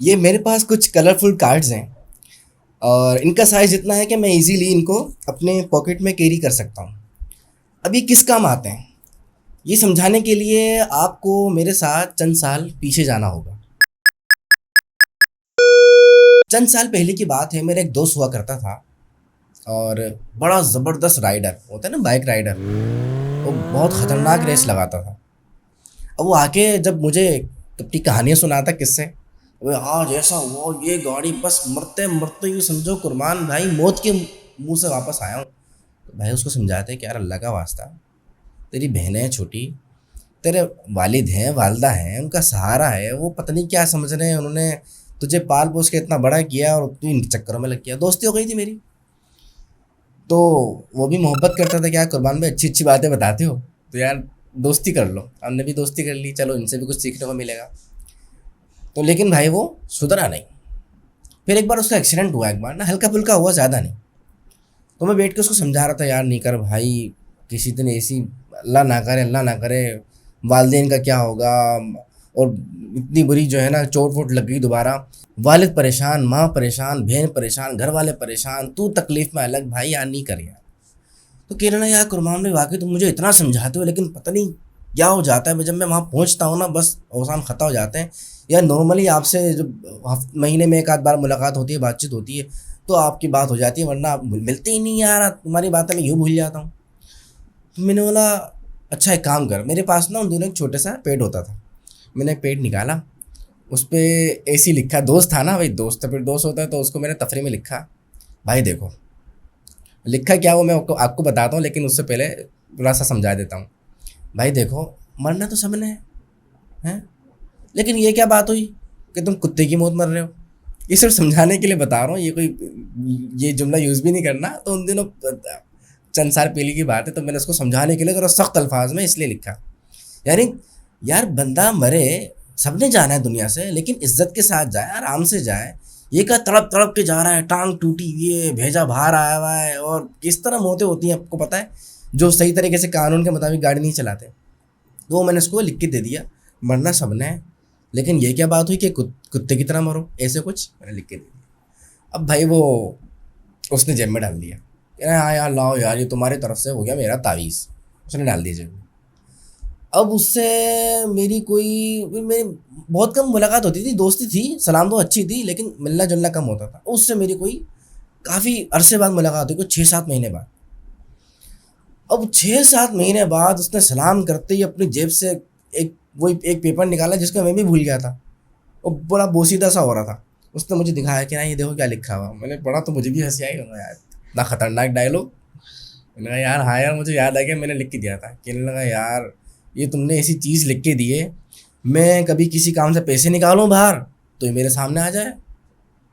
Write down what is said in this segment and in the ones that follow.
ये मेरे पास कुछ कलरफुल कार्ड्स हैं और इनका साइज़ इतना है कि मैं इजीली इनको अपने पॉकेट में कैरी कर सकता हूँ। अब ये किस काम आते हैं, ये समझाने के लिए आपको मेरे साथ चंद साल पीछे जाना होगा। चंद साल पहले की बात है, मेरा एक दोस्त हुआ करता था और बड़ा ज़बरदस्त राइडर होता है ना, बाइक राइडर। वो बहुत ख़तरनाक रेस लगाता था। अब वो आके जब मुझे अपनी कहानियाँ सुनाता, किससे, वो आज ऐसा हुआ, ये गाड़ी बस मरते मरते ही समझो कुर्बान भाई मौत के मुंह से वापस आया हूँ। तो भाई उसको समझाते कि यार अल्लाह का वास्ता, तेरी बहनें हैं छोटी, तेरे वालिद हैं वालदा हैं, उनका सहारा है, वो पता नहीं क्या समझ रहे हैं, उन्होंने तुझे पाल पोस के इतना बड़ा किया और तू इन चक्करों में लग गया। दोस्ती हो गई थी मेरी। तो वो भी मोहब्बत करता था कि यार कुर्बान भाई अच्छी अच्छी बातें बताते हो, तो यार दोस्ती कर लो। हमने भी दोस्ती कर ली, चलो इनसे भी कुछ सीखने को मिलेगा। तो लेकिन भाई वो सुधरा नहीं। फिर एक बार उसका एक्सीडेंट हुआ, एक बार ना हल्का फुल्का हुआ, ज़्यादा नहीं। तो मैं बैठ के उसको समझा रहा था, यार नहीं कर भाई, किसी दिन ऐसी, अल्लाह ना करे अल्लाह ना करे, वालदेन का क्या होगा, और इतनी बुरी जो है ना चोट वोट लग गई दोबारा, वालिद परेशान, माँ परेशान, बहन परेशान, घर वाले परेशान, तू तकलीफ़ में अलग, भाई यार नहीं कर यार। तो कह रहे ना यार कुरबान भाई वाकई तुम मुझे इतना समझाते हो, लेकिन पता नहीं क्या हो जाता है, जब मैं वहाँ पहुँचता हूँ ना बस औसान ख़त्म हो जाते हैं। या नॉर्मली आपसे जब महीने में एक आध बार मुलाकात होती है, बातचीत होती है, तो आपकी बात हो जाती है, वरना आप मिलते ही नहीं यार, तुम्हारी बातें मैं यूँ भूल जाता हूँ। तो मैंने बोला अच्छा एक काम कर, मेरे पास ना उन दिनों एक छोटा सा पेड होता था। मैंने एक पेड निकाला, उस पर ऐसी लिखा, दोस्त था ना भाई, दोस्त तो फिर दोस्त होता है, तो उसको मैंने तफरी में लिखा, भाई देखो, लिखा क्या वो मैं आपको बताता हूँ, लेकिन उससे पहले थोड़ा सा समझा देता हूँ। भाई देखो, मरना तो सबने है, हैं? लेकिन ये क्या बात हुई कि तुम कुत्ते की मौत मर रहे हो। ये सिर्फ समझाने के लिए बता रहा हूँ, ये कोई ये जुमला यूज़ भी नहीं करना। तो उन दिनों चंद साल पहले की बात है, तो मैंने उसको समझाने के लिए ज़रा सख्त अल्फाज में इसलिए लिखा, यानी यार बंदा मरे, सबने जाना है दुनिया से, लेकिन इज्जत के साथ जाए, आराम से जाए। ये क्या तड़प तड़प के जा रहा है, टांग टूटी हुई है, भेजा बाहर आया हुआ है, और किस तरह मौतें होती हैं आपको पता है, जो सही तरीके से कानून के मुताबिक गाड़ी नहीं चलाते। तो वो मैंने उसको लिख के दे दिया, मरना सबने है, लेकिन ये क्या बात हुई कि कुत्ते की तरह मरो, ऐसे कुछ मैंने लिख के दे दिया। अब भाई वो उसने जेब में डाल दिया, कह रहा है हाँ यार लाओ यार, ये तुम्हारी तरफ से हो गया मेरा तावीज़। उसने डाल दिया जेब में। अब उससे मेरी कोई मेरी बहुत कम मुलाकात होती थी, दोस्ती थी, सलाम तो अच्छी थी, लेकिन मिलना जुलना कम होता था। उससे मेरी कोई काफ़ी अरसे बाद मुलाकात हुई, कुछ 6-7 महीने बाद। अब 6-7 महीने बाद उसने सलाम करते ही अपनी जेब से एक वही एक पेपर निकाला जिसका मैं भी भूल गया था, और बड़ा बोसीदा सा हो रहा था। उसने मुझे दिखाया कि ना ये देखो क्या लिखा हुआ। मैंने पढ़ा तो मुझे भी हंसी आई, मैंने कहा, यार इतना खतरनाक डायलॉग। मैंने कहा यार हाँ यार मुझे याद आ गया, मैंने लिख के दिया था। कहने लगा यार ये तुमने ऐसी चीज़ लिख के दी है, मैं कभी किसी काम से पैसे निकालूं बाहर तो ये मेरे सामने आ जाए।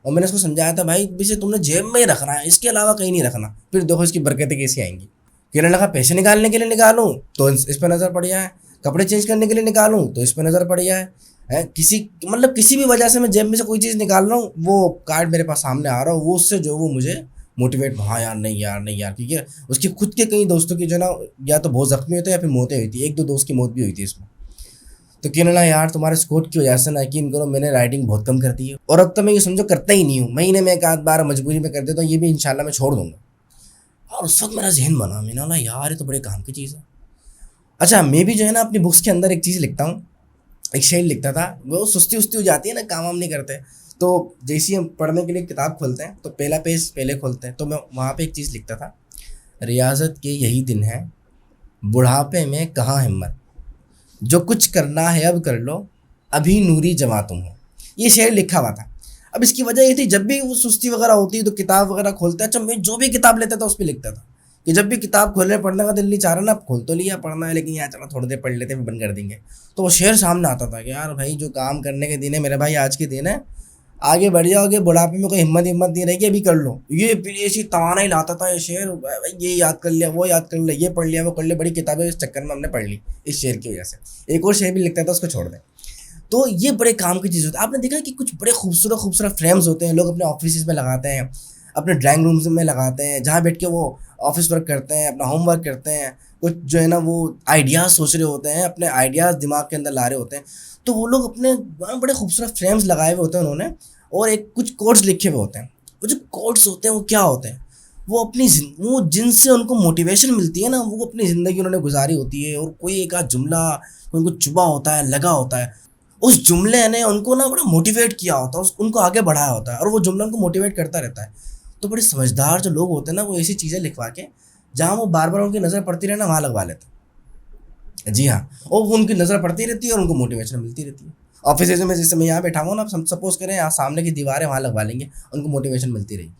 और मैंने उसको समझाया था भाई इसे तुमने जेब में ही रखना है, इसके अलावा कहीं नहीं रखना, फिर देखो इसकी बरकतें कैसी आएंगी। कहने लगा पैसे निकालने के लिए निकालूं तो इस पर नज़र पड़ जाए, कपड़े चेंज करने के लिए निकालूं तो इस पर नज़र पड़ जाए, है किसी मतलब किसी भी वजह से मैं जेब में से कोई चीज़ निकाल रहा हूँ, वो कार्ड मेरे पास सामने आ रहा हो, वो उससे जो वो मुझे मोटिवेट, हाँ यार नहीं यार नहीं यार, क्योंकि उसके खुद के कई दोस्तों की जो ना या तो बहुत ज़ख्मी होते हैं या फिर मौतें हुई थी, एक दो दोस्त की मौत भी हुई थी इसमें। तो कहने लगा यार तुम्हारे स्कोर की वजह से ना यकीन करो मैंने राइडिंग बहुत कम कर दी है, और अब तो मैं ये समझो करता ही नहीं हूँ, महीने में एक आध बार मजबूरी में कर देता हूँ, ये भी इंशाल्लाह मैं छोड़ दूंगा। और उस वक्त मेरा जहन बना, मैंने बोला यार ये तो बड़े काम की चीज़ है। अच्छा मैं भी जो है ना अपनी बुक्स के अंदर एक चीज़ लिखता हूँ, एक शेर लिखता था, वो सुस्ती उस्ती हो जाती है ना, काम वाम नहीं करते, तो जैसे ही हम पढ़ने के लिए किताब खोलते हैं तो पहला पेज पहले खोलते हैं, तो मैं वहाँ पे एक चीज़ लिखता था, रियाजत के यही दिन है, बुढ़ापे में कहाँ हिम्मत, जो कुछ करना है अब कर लो, अभी नूरी जवां तुम हो। ये शेर लिखा हुआ था। अब इसकी वजह ये थी जब भी वो सुस्ती वगैरह होती तो किताब वगैरह खोलता, अच्छा मैं जो भी किताब लेता था उस पर लिखता था कि जब भी किताब खोलने पढ़ने का दिल नहीं चाह रहा ना, खोल तो लिया पढ़ना है, लेकिन यार चलो थोड़ी देर पढ़ लेते हैं बंद कर देंगे। तो वो शेर सामने आता था कि यार भाई जो काम करने के दिन है मेरे भाई, आज के दिन है, आगे बढ़ जाओगे, बुढ़ापे में कोई हिम्मत हिम्मत नहीं रहेगी, अभी कर लो। ये फिर ऐसी ताना ही लाता था ये शेर, भाई ये याद कर लिया, वो याद कर लिया, ये पढ़ लिया, वो कर लिया, बड़ी किताबें इस चक्कर में हमने पढ़ ली इस शेर की वजह से। एक और शेर भी लिखता था, उसको छोड़ दें। तो ये बड़े काम की चीज़ होती है। आपने देखा कि कुछ बड़े खूबसूरत खूबसूरत फ्रेम्स होते हैं, लोग अपने ऑफिस में लगाते हैं, अपने ड्राइंग रूम्स में लगाते हैं, जहाँ बैठ के वो ऑफिस वर्क करते हैं, अपना होम वर्क करते हैं, कुछ जो है ना वो आइडियाज़ सोच रहे होते हैं, अपने आइडियाज़ दिमाग के अंदर ला रहे होते हैं, तो वो लोग अपने बड़े खूबसूरत फ्रेम्स लगाए हुए होते हैं उन्होंने, और एक कुछ कोट्स लिखे हुए होते हैं। वो जो कोट्स होते हैं वो क्या होते हैं, वो वो जिनसे उनको मोटिवेशन मिलती है ना, वो अपनी ज़िंदगी उन्होंने गुजारी होती है, और कोई एक आध जुमला उनको चुभा होता है, लगा होता है, उस जुमले ने उनको ना बड़ा मोटिवेट किया होता है, उनको आगे बढ़ाया होता है, और वो जुमला उनको मोटिवेट करता रहता है। तो बड़े समझदार जो लोग होते हैं ना, वो ऐसी चीज़ें लिखवा के जहाँ वो बार बार उनकी नज़र पड़ती रहे ना, वहाँ लगवा लेते हैं। जी हाँ, और वो उनकी नज़र पड़ती रहती है और उनको मोटिवेशन मिलती रहती है। ऑफिस में जैसे मैं यहाँ बैठा हूँ ना, आप सपोज करें यहाँ सामने की दीवार है, वहाँ लगवा लेंगे, उनको मोटिवेशन मिलती रहेगी।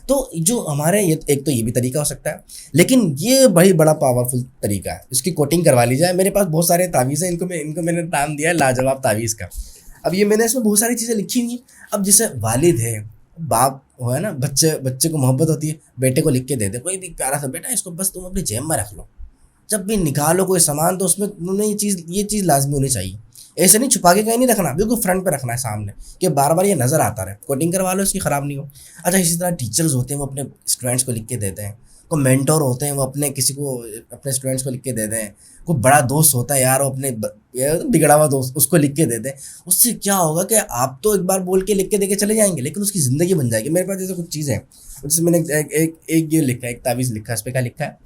तो जो हमारे ये एक तो ये भी तरीका हो सकता है, लेकिन ये बड़ा पावरफुल तरीका है, इसकी कोटिंग करवा ली जाए। मेरे पास बहुत सारे तावीज़ हैं, इनको मैंने नाम दिया है लाजवाब तावीज़ का। अब ये मैंने इसमें बहुत सारी चीज़ें लिखी हुई हैं। अब जैसे वालिद है, बाप हो है ना, बच्चे को मोहब्बत होती है, बेटे को लिख के दे दे कोई भी प्यारा सा, बेटा इसको बस तुम अपनी जेब में रख लो, जब भी निकालो कोई सामान तो उसमें तुमने ये चीज़ लाजमी होनी चाहिए। ऐसे नहीं छुपा के कहीं नहीं रखना, बिल्कुल फ्रंट पे रखना है सामने, कि बार बार ये नज़र आता रहे। कोटिंग करवा लो इसकी, ख़राब नहीं हो। अच्छा, इसी तरह टीचर्स होते हैं, वो अपने स्टूडेंट्स को लिख के देते हैं। कोई मेंटोर होते हैं, वो अपने स्टूडेंट्स को लिख के देते हैं। कोई बड़ा दोस्त होता है यार, वो अपने बिगड़ा हुआ दोस्त उसको लिख के देते हैं। उससे क्या होगा कि आप तो एक बार बोल के लिख के दे के चले जाएंगे, लेकिन उसकी ज़िंदगी बन जाएगी। मेरे पास जैसे कुछ चीज़ें हैं, जैसे मैंने एक ये लिखा है, एक तावीज़ लिखा है, इस पर क्या लिखा है,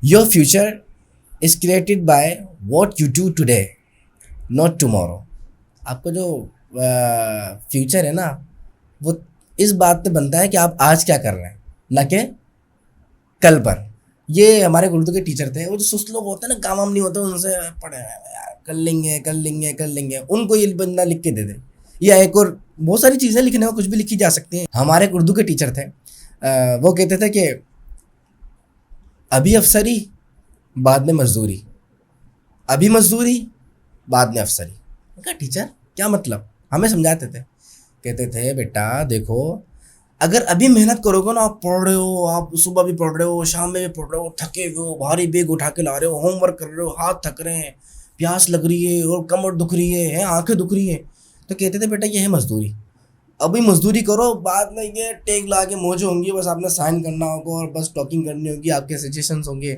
your future is created by what you do today, not tomorrow. आपको जो फ्यूचर है ना, वो इस बात पे बनता है कि आप आज क्या कर रहे हैं, ना कि कल पर। ये हमारे उर्दू के टीचर थे, वो जो सुस्त लोग होते हैं ना, काम वाम नहीं होते उनसे, पढ़े यार कर लेंगे, उनको ये बंदा लिख के दे दे। या एक और बहुत सारी चीज़ें लिखने में कुछ भी लिखी जा सकती हैं। हमारे एक उर्दू के टीचर थे, वो कहते थे कि अभी अफसरी बाद में मजदूरी, अभी मजदूरी बाद में अफसरी। उनका टीचर क्या मतलब, हमें समझाते थे, कहते थे बेटा देखो, अगर अभी मेहनत करोगे ना, आप पढ़ रहे हो, आप सुबह भी पढ़ रहे हो, शाम में भी पढ़ रहे हो, थके हुए हो, भारी बैग उठा के ला रहे हो, होमवर्क कर रहे हो, हाथ थक रहे हैं, प्यास लग रही है और कमर दुख रही है, आंखें दुख रही हैं, तो कहते थे बेटा ये है मजदूरी, अभी मजदूरी करो, बाद में ये टेक ला के मौजें होंगी, बस आपने साइन करना होगा और बस टॉकिंग करनी होगी, आपके सजेशंस होंगे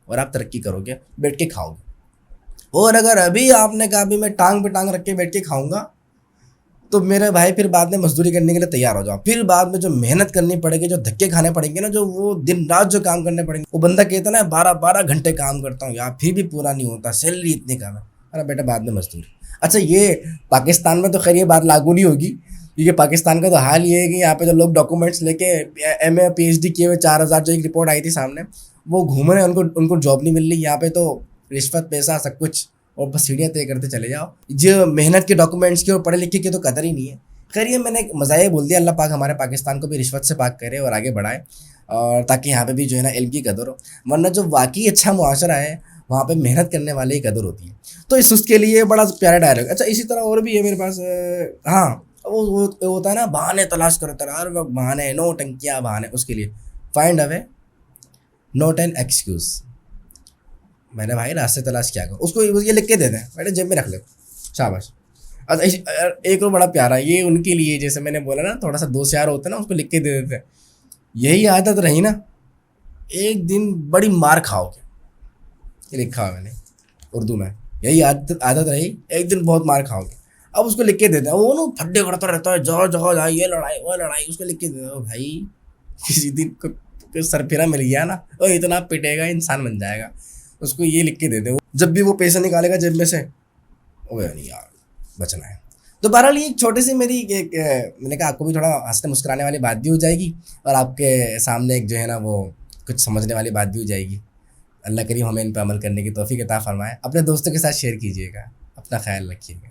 और आप तरक्की करोगे, बैठ के खाओगे। और अगर अभी आपने कहा अभी मैं टांग पे टांग रख के बैठ के खाऊंगा, तो मेरे भाई फिर बाद में मजदूरी करने के लिए तैयार हो जाओ। फिर बाद में जो मेहनत करनी पड़ेगी, जो धक्के खाने पड़ेंगे ना, जो वो दिन रात जो काम करने पड़ेंगे, वो बंदा कहता है ना 12-12 घंटे काम करता हूँ यार, फिर भी पूरा नहीं होता, सैलरी इतनी कम है। अरे बेटा बाद में मजदूरी। अच्छा, ये पाकिस्तान में तो खैर ये बात लागू नहीं होगी, क्योंकि पाकिस्तान का तो हाल ये है कि यहाँ पे जो लोग डॉक्यूमेंट्स लेके MA PhD किए हुए 4,000 जो एक रिपोर्ट आई थी सामने, वो घूम रहे हैं, उनको जॉब नहीं मिल रही। यहाँ पे तो रिश्वत पैसा सब कुछ, और बस सीढ़ियाँ तय करते चले जाओ। जो मेहनत के डॉक्यूमेंट्स की और पढ़े लिखे की तो कदर ही नहीं है। खैर ये मैंने मज़ाया बोल दिया, अल्लाह पाक हमारे पाकिस्तान को भी रिश्वत से पाक करे और आगे बढ़ाए, और ताकि यहाँ पे भी जो है ना इल्म की कदर हो। वरना जो वाकई अच्छा मुआशरा है, वहाँ पे मेहनत करने वाले की कदर होती है। तो इस उसके लिए बड़ा प्यारा डायलॉग। अच्छा, इसी तरह और भी है मेरे पास। हाँ, वो होता है ना, बहाने तलाश करता रहा, हर वक्त बहाने, नो टंकियाँ बहाने, उसके लिए find away not an excuse. मैंने भाई रास्ते तलाश किया करो, उसको ये लिख के दे दें, बेटे जेब में रख ले, शाबाश। अच्छा, एक और बड़ा प्यारा, ये उनके लिए, जैसे मैंने बोला ना थोड़ा सा दोस्त यार होते हैं ना, उसको लिख के दे देते हैं। यही आदत रही ना, एक दिन बड़ी मार खाओगे, ये लिखा हुआ मैंने उर्दू में, यही आदत रही, एक दिन बहुत मार खाओगे। अब उसको लिख के देते हैं, वो ना फड्डे करता रहता है, जगह जगह जाए, ये लड़ाई वो लड़ाई, उसको लिख के दे दो भाई। किसी दिन को सरफिरा मिल गया ना, तो इतना पिटेगा, इंसान बन जाएगा। उसको ये लिख के दे दे, जब भी वो पैसा निकालेगा जेब में से, ओए नहीं यार बचना है। तो बहरहाल ये एक छोटी सी मेरी मैंने कहा आपको भी थोड़ा हंसने मुस्कुराने वाली बात भी हो जाएगी, और आपके सामने एक जो है ना वो कुछ समझने वाली बात भी हो जाएगी। अल्लाह करीम हमें इन पर अमल करने की तौफीक अता फरमाए। अपने दोस्तों के साथ शेयर कीजिएगा, अपना ख्याल रखिएगा।